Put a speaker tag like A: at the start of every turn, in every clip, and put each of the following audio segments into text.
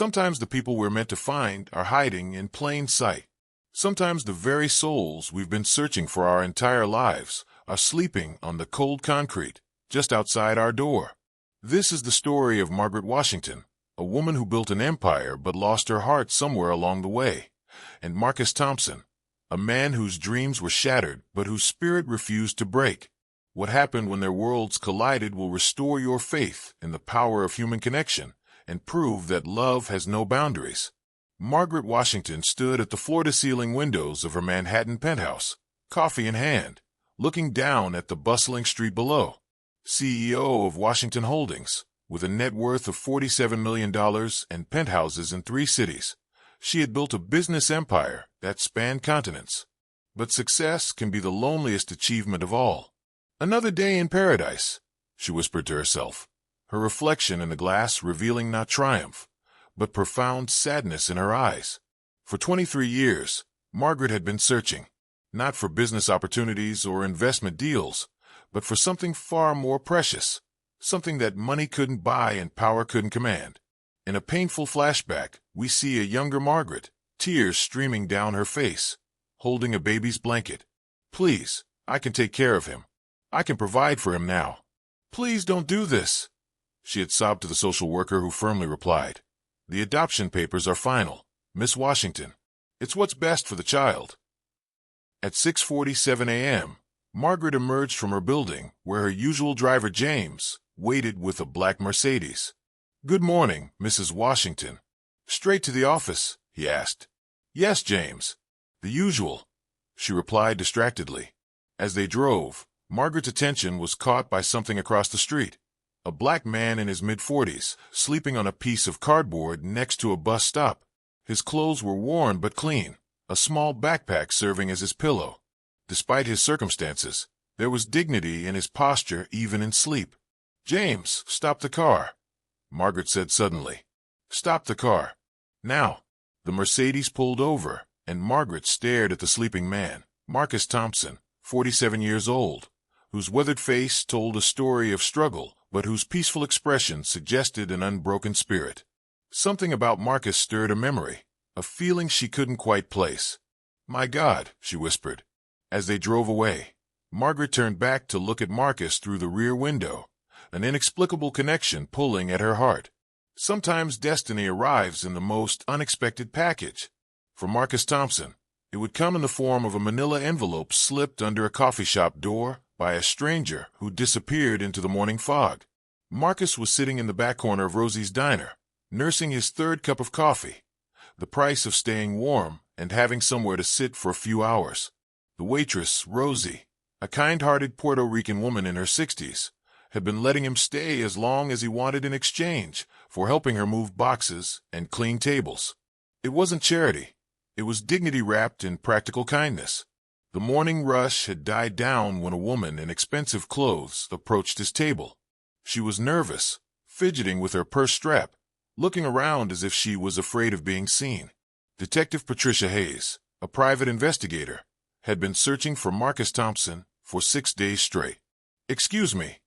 A: Sometimes the people we're meant to find are hiding in plain sight. Sometimes the very souls we've been searching for our entire lives are sleeping on the cold concrete just outside our door. This is the story of Margaret Washington, a woman who built an empire but lost her heart somewhere along the way, and Marcus Thompson, a man whose dreams were shattered but whose spirit refused to break. What happened when their worlds collided will restore your faith in the power of human connection and prove that love has no boundaries. Margaret Washington stood at the floor-to-ceiling windows of her Manhattan penthouse, coffee in hand, looking down at the bustling street below. CEO of Washington Holdings, with a net worth of $47 million and penthouses in 3 cities, she had built a business empire that spanned continents. But success can be the loneliest achievement of all. "Another day in paradise," she whispered to herself, her reflection in the glass revealing not triumph, but profound sadness in her eyes. For 23 years, Margaret had been searching, not for business opportunities or investment deals, but for something far more precious, something that money couldn't buy and power couldn't command. In a painful flashback, we see a younger Margaret, tears streaming down her face, holding a baby's blanket. "Please, I can take care of him. I can provide for him now. Please don't do this," she had sobbed to the social worker, who firmly replied, "The adoption papers are final, Miss Washington. It's what's best for the child." At 6:47 a.m., Margaret emerged from her building, where her usual driver, James, waited with a black Mercedes. "Good morning, Mrs. Washington. Straight to the office?" he asked. "Yes, James. The usual," she replied distractedly. As they drove, Margaret's attention was caught by something across the street. A black man in his mid-40s, sleeping on a piece of cardboard next to a bus stop. His clothes were worn but clean, a small backpack serving as his pillow. Despite his circumstances, there was dignity in his posture even in sleep. "James, stop the car," Margaret said suddenly. "Stop the car. Now." The Mercedes pulled over, and Margaret stared at the sleeping man, Marcus Thompson, 47 years old, whose weathered face told a story of struggle, but whose peaceful expression suggested an unbroken spirit. Something about Marcus stirred a memory, a feeling she couldn't quite place. "My God," she whispered. As they drove away, Margaret turned back to look at Marcus through the rear window, an inexplicable connection pulling at her heart. Sometimes destiny arrives in the most unexpected package. For Marcus Thompson, it would come in the form of a manila envelope slipped under a coffee shop door by a stranger who disappeared into the morning fog. Marcus was sitting in the back corner of Rosie's diner, nursing his 3rd cup of coffee, the price of staying warm and having somewhere to sit for a few hours. The waitress, Rosie, a kind-hearted Puerto Rican woman in her 60s, had been letting him stay as long as he wanted in exchange for helping her move boxes and clean tables. It wasn't charity. It was dignity wrapped in practical kindness. The morning rush had died down when a woman in expensive clothes approached his table. She was nervous, fidgeting with her purse strap, looking around as if she was afraid of being seen. Detective Patricia Hayes, a private investigator, had been searching for Marcus Thompson for 6 days straight. "Excuse me,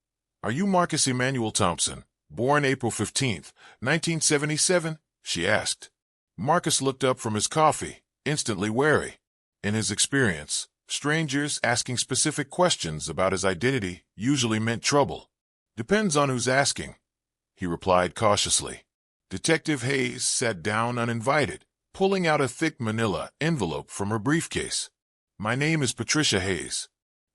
A: are you Marcus Emmanuel Thompson, born April 15, 1977? She asked. Marcus looked up from his coffee, instantly wary. In his experience, strangers asking specific questions about his identity usually meant trouble. "Depends on who's asking," he replied cautiously. Detective Hayes sat down uninvited, pulling out a thick manila envelope from her briefcase. "My name is Patricia Hayes.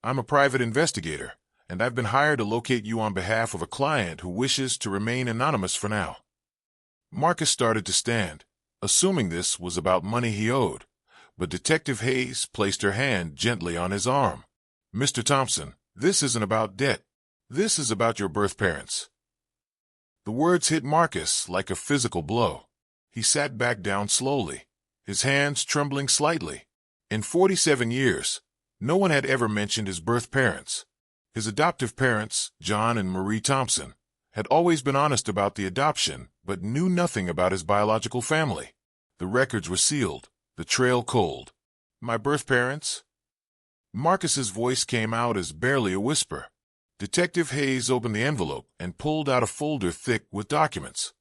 A: I'm a private investigator, and I've been hired to locate you on behalf of a client who wishes to remain anonymous for now." Marcus started to stand, assuming this was about money he owed, but Detective Hayes placed her hand gently on his arm. "Mr. Thompson, this isn't about debt. This is about your birth parents." The words hit Marcus like a physical blow. He sat back down slowly, his hands trembling slightly. In 47 years, no one had ever mentioned his birth parents. His adoptive parents, John and Marie Thompson, had always been honest about the adoption, but knew nothing about his biological family. The records were sealed, the trail cold. "My birth parents?" Marcus's voice came out as barely a whisper. Detective Hayes opened the envelope and pulled out a folder thick with documents.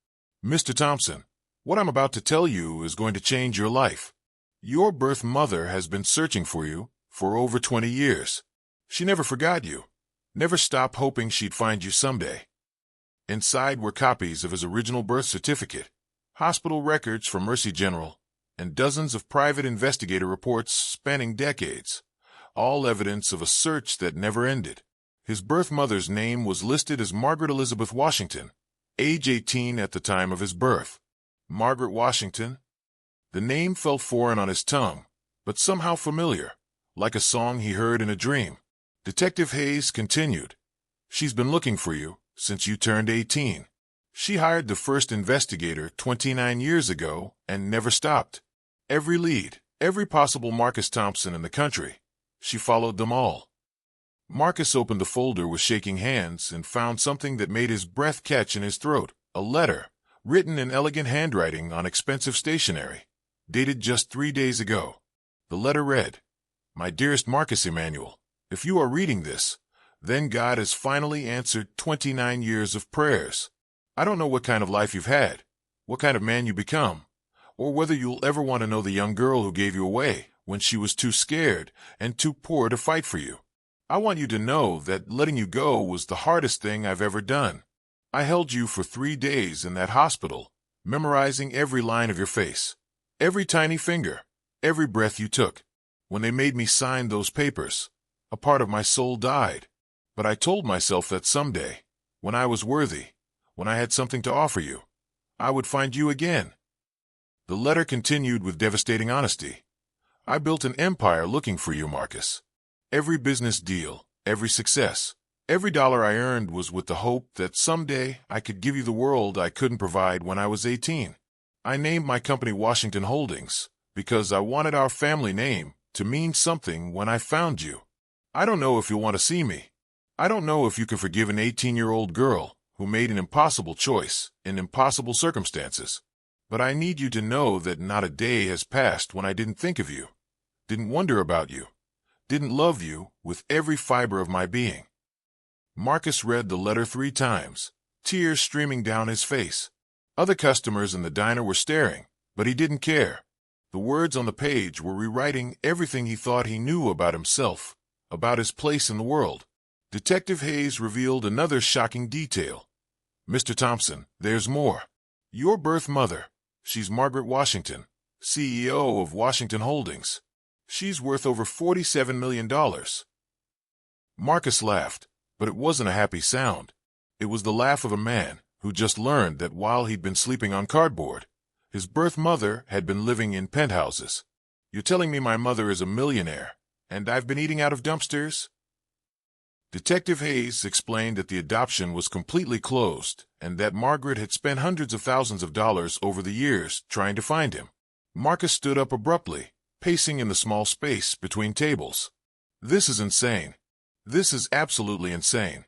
A: "Mr. Thompson, What I'm about to tell you is going to change your life. Your birth mother has been searching for you for over 20 years. She never forgot you, never stopped hoping she'd find you someday. Inside were copies of his original birth certificate, hospital records from Mercy General, and dozens of private investigator reports spanning decades, all evidence of a search that never ended. His birth mother's name was listed as Margaret Elizabeth Washington, age 18 at the time of his birth. Margaret Washington? The name felt foreign on his tongue, but somehow familiar, like a song he heard in a dream. Detective Hayes continued, "She's been looking for you since you turned 18. She hired the first investigator 29 years ago and never stopped. Every lead, every possible Marcus Thompson in the country, she followed them all." Marcus opened the folder with shaking hands and found something that made his breath catch in his throat, a letter, written in elegant handwriting on expensive stationery, dated just 3 days ago. The letter read, "My dearest Marcus Emanuel, if you are reading this, then God has finally answered 29 years of prayers. I don't know what kind of life you've had, what kind of man you become, or whether you'll ever want to know the young girl who gave you away when she was too scared and too poor to fight for you. I want you to know that letting you go was the hardest thing I've ever done. I held you for 3 days in that hospital, memorizing every line of your face, every tiny finger, every breath you took. When they made me sign those papers, a part of my soul died. But I told myself that someday, when I was worthy, when I had something to offer you, I would find you again." The letter continued with devastating honesty. "I built an empire looking for you, Marcus. Every business deal, every success, every dollar I earned was with the hope that someday I could give you the world I couldn't provide when I was 18. I named my company Washington Holdings because I wanted our family name to mean something when I found you. I don't know if you'll want to see me. I don't know if you can forgive an 18-year-old girl who made an impossible choice in impossible circumstances. But I need you to know that not a day has passed when I didn't think of you, didn't wonder about you, didn't love you with every fiber of my being." Marcus read the letter 3 times, tears streaming down his face. Other customers in the diner were staring, but he didn't care. The words on the page were rewriting everything he thought he knew about himself, about his place in the world. Detective Hayes revealed another shocking detail. "Mr. Thompson, there's more. Your birth mother, she's Margaret Washington, CEO of Washington Holdings. She's worth over $47 million. Marcus laughed, but it wasn't a happy sound. It was the laugh of a man who just learned that while he'd been sleeping on cardboard, his birth mother had been living in penthouses. "You're telling me my mother is a millionaire, and I've been eating out of dumpsters?" Detective Hayes explained that the adoption was completely closed and that Margaret had spent hundreds of thousands of dollars over the years trying to find him. Marcus stood up abruptly, pacing in the small space between tables. "This is insane. This is absolutely insane.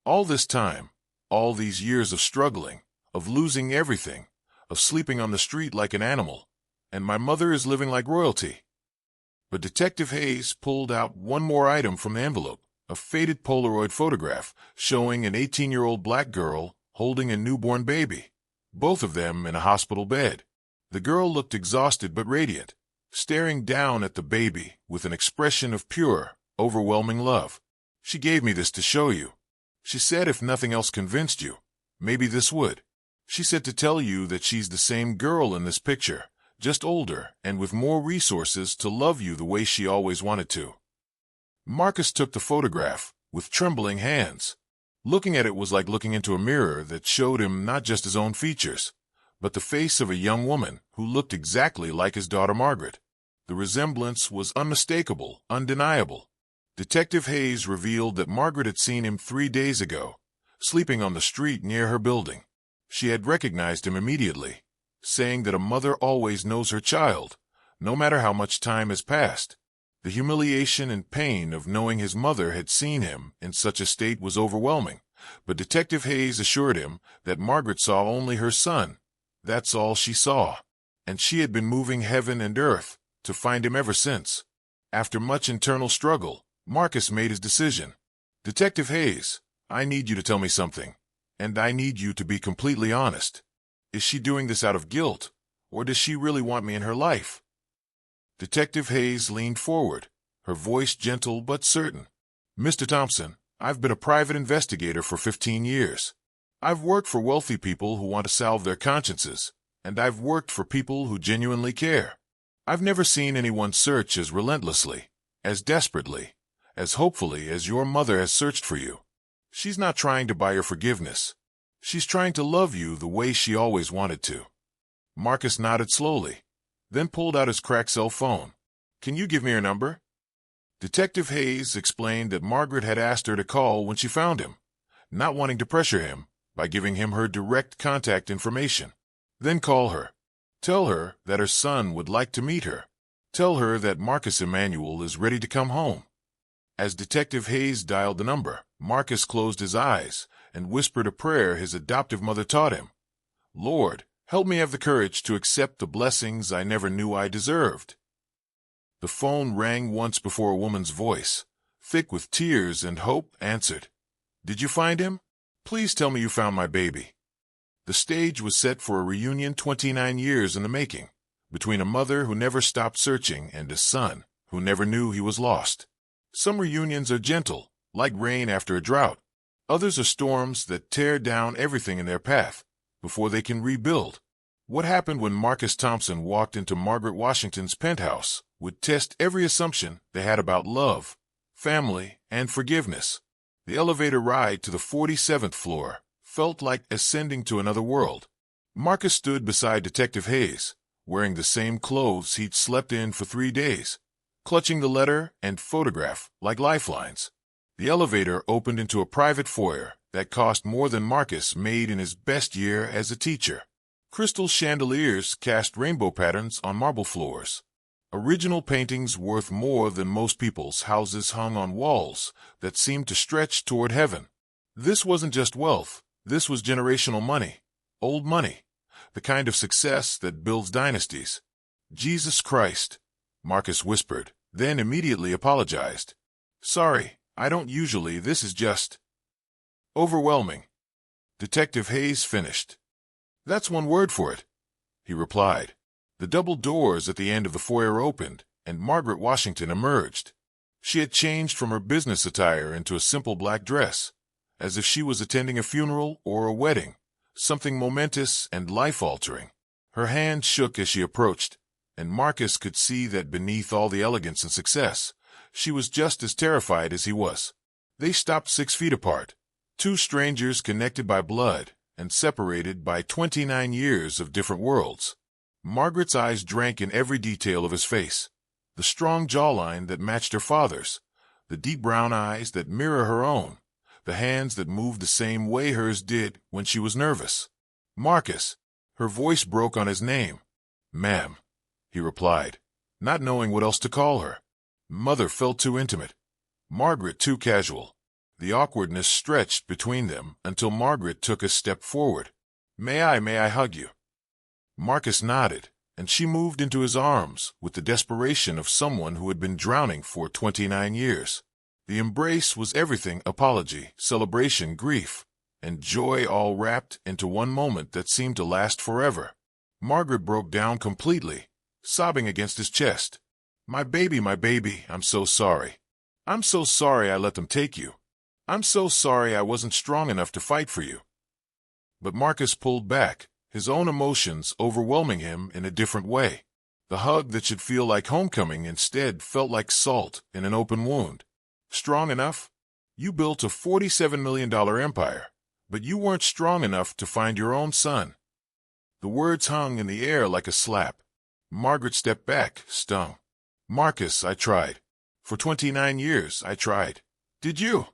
A: All this time, all these years of struggling, of losing everything, of sleeping on the street like an animal, and my mother is living like royalty." But Detective Hayes pulled out one more item from the envelope, a faded Polaroid photograph showing an 18-year-old black girl holding a newborn baby, both of them in a hospital bed. The girl looked exhausted but radiant, staring down at the baby with an expression of pure, overwhelming love. "She gave me this to show you. She said if nothing else convinced you, maybe this would. She said to tell you that she's the same girl in this picture, just older and with more resources to love you the way she always wanted to." Marcus took the photograph with trembling hands. Looking at it was like looking into a mirror that showed him not just his own features, but the face of a young woman who looked exactly like his daughter Margaret. The resemblance was unmistakable, undeniable. Detective Hayes revealed that Margaret had seen him 3 days ago, sleeping on the street near her building. She had recognized him immediately, saying that a mother always knows her child, no matter how much time has passed. The humiliation and pain of knowing his mother had seen him in such a state was overwhelming, but Detective Hayes assured him that Margaret saw only her son. That's all she saw, and she had been moving heaven and earth to find him ever since. After much internal struggle, Marcus made his decision. "Detective Hayes, I need you to tell me something, and I need you to be completely honest. Is she doing this out of guilt, Or does she really want me in her life? Detective Hayes leaned forward, her voice gentle but certain. Mr. Thompson, I've been a private investigator for 15 years. I've worked for wealthy people who want to salve their consciences, and I've worked for people who genuinely care. I've never seen anyone search as relentlessly, as desperately, as hopefully as your mother has searched for you. She's not trying to buy your forgiveness. She's trying to love you the way she always wanted to. Marcus nodded slowly, then pulled out his cracked cell phone. Can you give me her number? Detective Hayes explained that Margaret had asked her to call when she found him, not wanting to pressure him by giving him her direct contact information. Then call her. Tell her that her son would like to meet her. Tell her that Marcus Emanuel is ready to come home. As Detective Hayes dialed the number, Marcus closed his eyes and whispered a prayer his adoptive mother taught him. Lord, help me have the courage to accept the blessings I never knew I deserved. The phone rang once before a woman's voice, thick with tears and hope, answered. Did you find him? Please tell me you found my baby. The stage was set for a reunion 29 years in the making, between a mother who never stopped searching and a son who never knew he was lost. Some reunions are gentle, like rain after a drought. Others are storms that tear down everything in their path before they can rebuild. What happened when Marcus Thompson walked into Margaret Washington's penthouse would test every assumption they had about love, family, and forgiveness. The elevator ride to the 47th floor felt like ascending to another world. Marcus stood beside Detective Hayes, wearing the same clothes he'd slept in for 3 days, clutching the letter and photograph like lifelines. The elevator opened into a private foyer that cost more than Marcus made in his best year as a teacher. Crystal chandeliers cast rainbow patterns on marble floors. Original paintings worth more than most people's houses hung on walls that seemed to stretch toward heaven. This wasn't just wealth. This was generational money, old money, the kind of success that builds dynasties. Jesus Christ, Marcus whispered, then immediately apologized. Sorry, I don't usually. This is just overwhelming. Detective Hayes finished. That's one word for it, he replied. The double doors at the end of the foyer opened, and Margaret Washington emerged. She had changed from her business attire into a simple black dress, as if she was attending a funeral or a wedding, something momentous and life-altering. Her hand shook as she approached, and Marcus could see that beneath all the elegance and success, she was just as terrified as he was. They stopped 6 feet apart, two strangers connected by blood and separated by 29 years of different worlds. Margaret's eyes drank in every detail of his face, the strong jawline that matched her father's, the deep brown eyes that mirror her own, the hands that moved the same way hers did when she was nervous. Marcus, her voice broke on his name. Ma'am, he replied, not knowing what else to call her. Mother felt too intimate, Margaret too casual. The awkwardness stretched between them until Margaret took a step forward. May I hug you? Marcus nodded, and she moved into his arms with the desperation of someone who had been drowning for 29 years. The embrace was everything: apology, celebration, grief, and joy all wrapped into one moment that seemed to last forever. Margaret broke down completely, sobbing against his chest. My baby, I'm so sorry. I'm so sorry I let them take you. I'm so sorry I wasn't strong enough to fight for you. But Marcus pulled back, his own emotions overwhelming him in a different way. The hug that should feel like homecoming instead felt like salt in an open wound. Strong enough? You built a $47 million empire, but you weren't strong enough to find your own son. The words hung in the air like a slap. Margaret stepped back, stung. Marcus, I tried. For 29 years, I tried. Did you?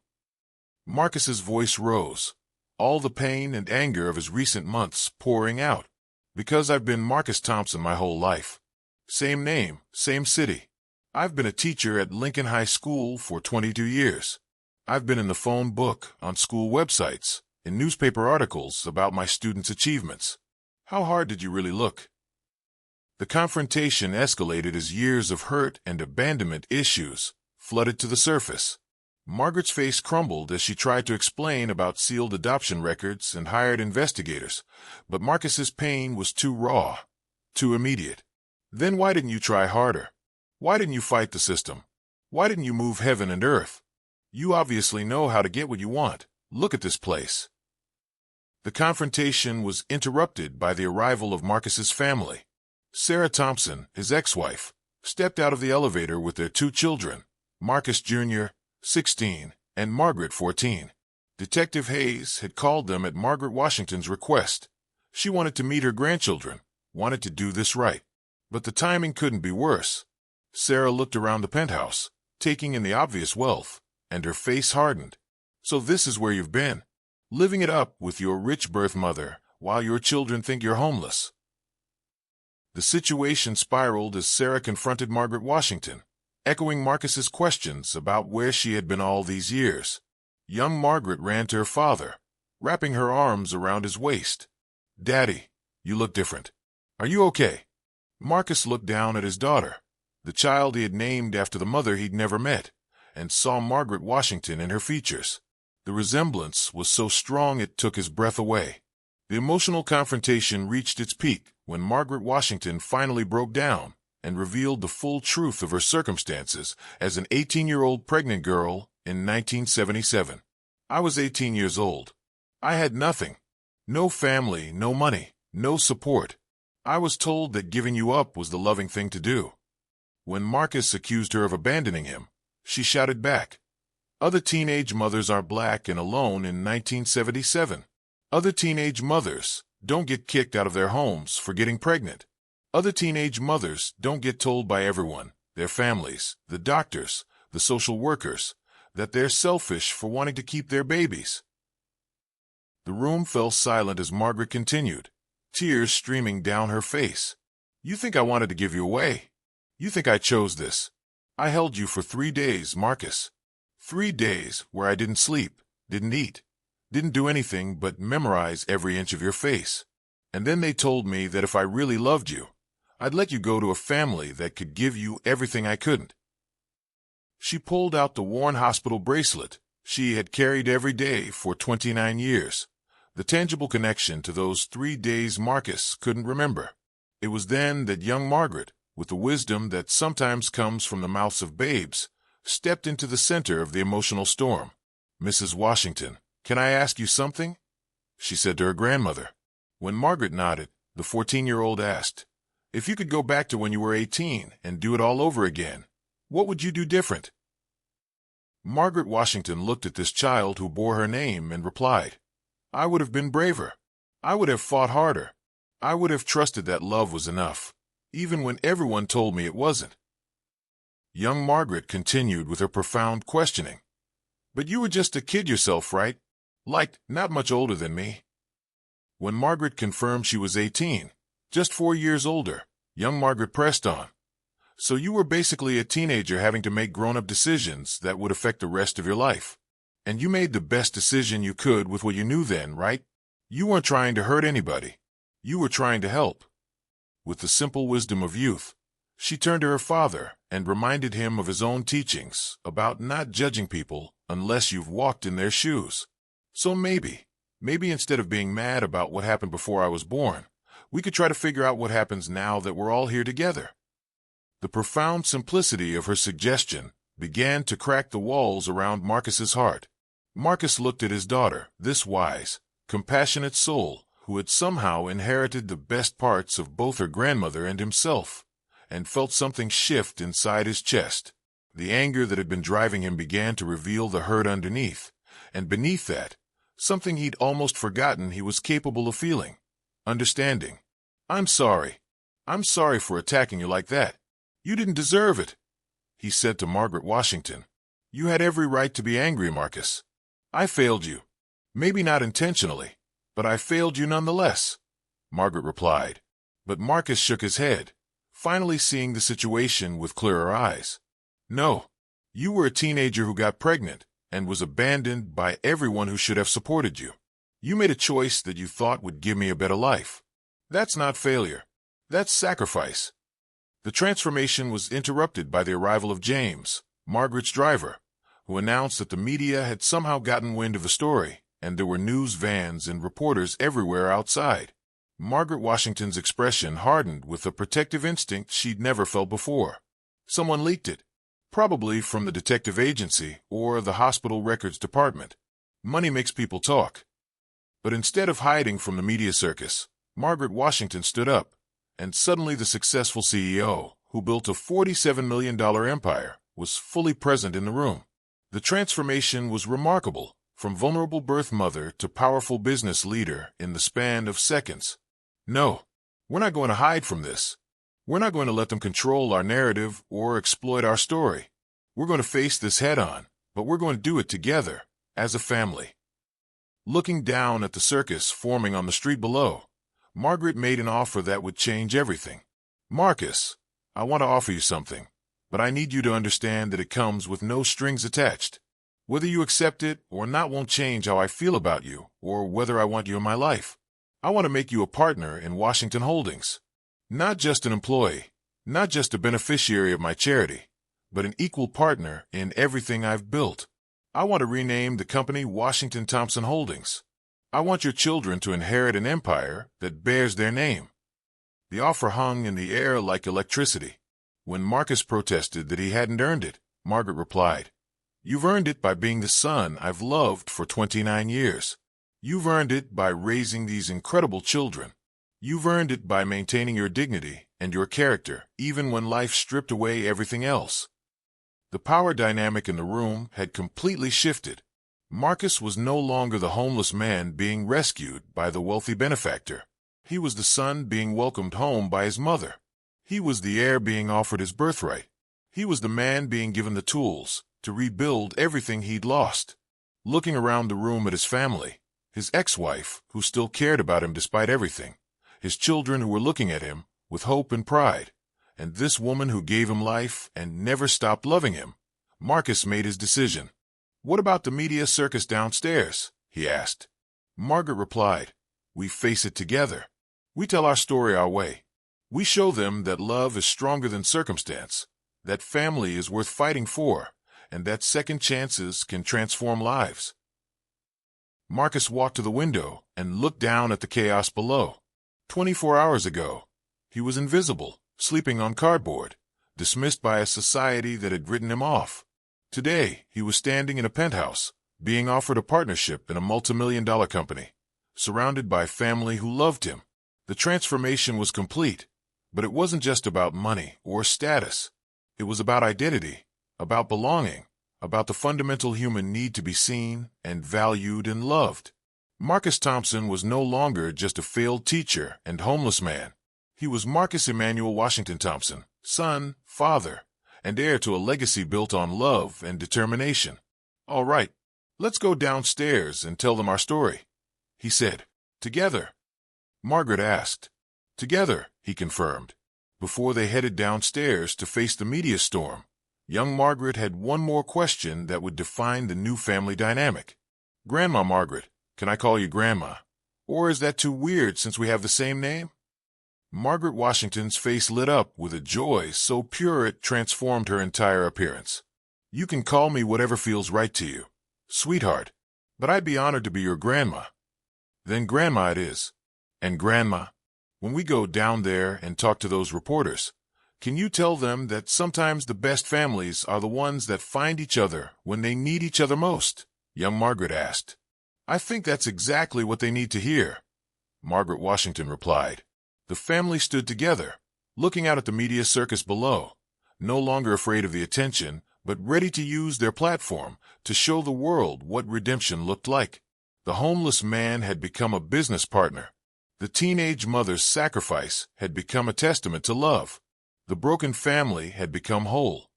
A: Marcus's voice rose, all the pain and anger of his recent months pouring out. Because I've been Marcus Thompson my whole life. Same name, same city. I've been a teacher at Lincoln High School for 22 years. I've been in the phone book, on school websites, in newspaper articles about my students' achievements. How hard did you really look? The confrontation escalated as years of hurt and abandonment issues flooded to the surface. Margaret's face crumbled as she tried to explain about sealed adoption records and hired investigators, but Marcus's pain was too raw, Too immediate. Then why didn't you try harder? Why didn't you fight the system? Why didn't you move heaven and earth? You obviously know how to get what you want. Look at this place. The confrontation was interrupted by the arrival of Marcus's family. Sarah Thompson, his ex-wife, stepped out of the elevator with their 2 children, Marcus Jr., 16, and Margaret, 14. Detective Hayes had called them at Margaret Washington's request. She wanted to meet her grandchildren, wanted to do this right. But the timing couldn't be worse. Sarah looked around the penthouse, taking in the obvious wealth, and her face hardened. So this is where you've been, living it up with your rich birth mother, while your children think you're homeless. The situation spiraled as Sarah confronted Margaret Washington, echoing Marcus's questions about where she had been all these years. Young Margaret ran to her father, wrapping her arms around his waist. "Daddy, you look different. Are you okay?" Marcus looked down at his daughter, the child he had named after the mother he'd never met, and saw Margaret Washington in her features. The resemblance was so strong it took his breath away. The emotional confrontation reached its peak when Margaret Washington finally broke down and revealed the full truth of her circumstances as an 18-year-old pregnant girl in 1977. "I was 18 years old. I had nothing. No family, no money, no support. I was told that giving you up was the loving thing to do." When Marcus accused her of abandoning him, she shouted back, "Other teenage mothers are black and alone in 1977. Other teenage mothers don't get kicked out of their homes for getting pregnant. Other teenage mothers don't get told by everyone, their families, the doctors, the social workers, that they're selfish for wanting to keep their babies." The room fell silent as Margaret continued, tears streaming down her face. "You think I wanted to give you away? You think I chose this? I held you for 3 days, Marcus. 3 days where I didn't sleep, didn't eat, didn't do anything but memorize every inch of your face. And then they told me that if I really loved you, I'd let you go to a family that could give you everything I couldn't." She pulled out the worn hospital bracelet she had carried every day for 29 years, the tangible connection to those 3 days Marcus couldn't remember. It was then that young Margaret, with the wisdom that sometimes comes from the mouths of babes, stepped into the center of the emotional storm. "Mrs. Washington, can I ask you something?" she said to her grandmother. When Margaret nodded, the 14-year-old asked, "If you could go back to when you were 18 and do it all over again, what would you do different?" Margaret Washington looked at this child who bore her name and replied, "I would have been braver. I would have fought harder. I would have trusted that love was enough, even when everyone told me it wasn't." Young Margaret continued with her profound questioning. "But you were just a kid yourself, right? Like, not much older than me." When Margaret confirmed she was 18, just 4 years older, young Margaret pressed on. "So you were basically a teenager having to make grown-up decisions that would affect the rest of your life. And you made the best decision you could with what you knew then, right? You weren't trying to hurt anybody. You were trying to help." With the simple wisdom of youth, she turned to her father and reminded him of his own teachings about not judging people unless you've walked in their shoes. "So maybe instead of being mad about what happened before I was born, we could try to figure out what happens now that we're all here together." The profound simplicity of her suggestion began to crack the walls around Marcus's heart. Marcus looked at his daughter, this wise, compassionate soul who had somehow inherited the best parts of both her grandmother and himself, and felt something shift inside his chest. The anger that had been driving him began to reveal the hurt underneath, and beneath that, something he'd almost forgotten he was capable of feeling: understanding. I'm sorry for attacking you like that. You didn't deserve it," he said to Margaret Washington. "You had every right to be angry, Marcus. I failed you. Maybe not intentionally, but I failed you nonetheless," Margaret replied. But Marcus shook his head, finally seeing the situation with clearer eyes. "No, you were a teenager who got pregnant and was abandoned by everyone who should have supported you. You made a choice that you thought would give me a better life. That's not failure. That's sacrifice." The transformation was interrupted by the arrival of James, Margaret's driver, who announced that the media had somehow gotten wind of the story, and there were news vans and reporters everywhere outside. Margaret Washington's expression hardened with a protective instinct she'd never felt before. Someone leaked it. Probably from the detective agency or the hospital records department. Money makes people talk. But instead of hiding from the media circus, Margaret Washington stood up, and suddenly the successful CEO, who built a $47 million empire, was fully present in the room. The transformation was remarkable, from vulnerable birth mother to powerful business leader in the span of seconds. No, we're not going to hide from this. We're not going to let them control our narrative or exploit our story. We're going to face this head-on, but we're going to do it together, as a family. Looking down at the circus forming on the street below, Margaret made an offer that would change everything. Marcus, I want to offer you something, but I need you to understand that it comes with no strings attached. Whether you accept it or not won't change how I feel about you or whether I want you in my life. I want to make you a partner in Washington Holdings. Not just an employee, not just a beneficiary of my charity, but an equal partner in everything I've built. I want to rename the company Washington Thompson Holdings. I want your children to inherit an empire that bears their name. The offer hung in the air like electricity. When Marcus protested that he hadn't earned it, Margaret replied, "You've earned it by being the son I've loved for 29 years. You've earned it by raising these incredible children. You've earned it by maintaining your dignity and your character, even when life stripped away everything else." The power dynamic in the room had completely shifted. Marcus was no longer the homeless man being rescued by the wealthy benefactor. He was the son being welcomed home by his mother. He was the heir being offered his birthright. He was the man being given the tools to rebuild everything he'd lost. Looking around the room at his family, his ex-wife, who still cared about him despite everything, his children who were looking at him with hope and pride, and this woman who gave him life and never stopped loving him, Marcus made his decision. "What about the media circus downstairs?" he asked. Margaret replied, "We face it together. We tell our story our way. We show them that love is stronger than circumstance, that family is worth fighting for, and that second chances can transform lives." Marcus walked to the window and looked down at the chaos below. 24 hours ago, he was invisible, sleeping on cardboard, dismissed by a society that had written him off. Today, he was standing in a penthouse, being offered a partnership in a multi-million-dollar company, surrounded by family who loved him. The transformation was complete, but it wasn't just about money or status. It was about identity, about belonging, about the fundamental human need to be seen and valued and loved. Marcus Thompson was no longer just a failed teacher and homeless man. He was Marcus Emmanuel Washington Thompson, son, father, and heir to a legacy built on love and determination. "All right, let's go downstairs and tell them our story," he said. "Together?" Margaret asked. "Together," he confirmed. Before they headed downstairs to face the media storm, young Margaret had one more question that would define the new family dynamic. "Grandma Margaret, can I call you Grandma? Or is that too weird since we have the same name?" Margaret Washington's face lit up with a joy so pure it transformed her entire appearance. "You can call me whatever feels right to you, sweetheart, but I'd be honored to be your grandma." "Then Grandma it is. And Grandma, when we go down there and talk to those reporters, can you tell them that sometimes the best families are the ones that find each other when they need each other most?" young Margaret asked. "I think that's exactly what they need to hear," Margaret Washington replied. The family stood together, looking out at the media circus below, no longer afraid of the attention, but ready to use their platform to show the world what redemption looked like. The homeless man had become a business partner. The teenage mother's sacrifice had become a testament to love. The broken family had become whole.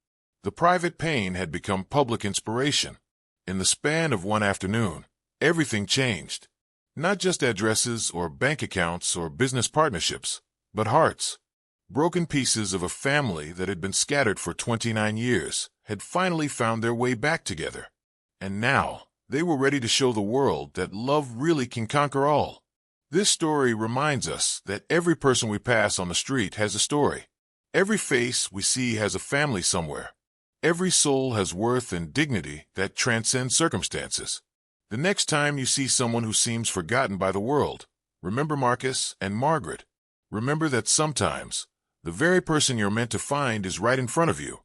A: The private pain had become public inspiration. In the span of one afternoon, everything changed. Not just addresses or bank accounts or business partnerships, but hearts. Broken pieces of a family that had been scattered for 29 years had finally found their way back together. And now, they were ready to show the world that love really can conquer all. This story reminds us that every person we pass on the street has a story. Every face we see has a family somewhere. Every soul has worth and dignity that transcends circumstances. The next time you see someone who seems forgotten by the world, Remember Marcus and Margaret. Remember that sometimes the very person you're meant to find is right in front of you,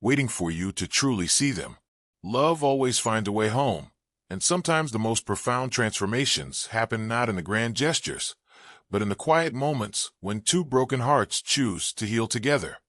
A: waiting for you to truly see them. Love always finds a way home, and sometimes the most profound transformations happen not in the grand gestures, but in the quiet moments when two broken hearts choose to heal together.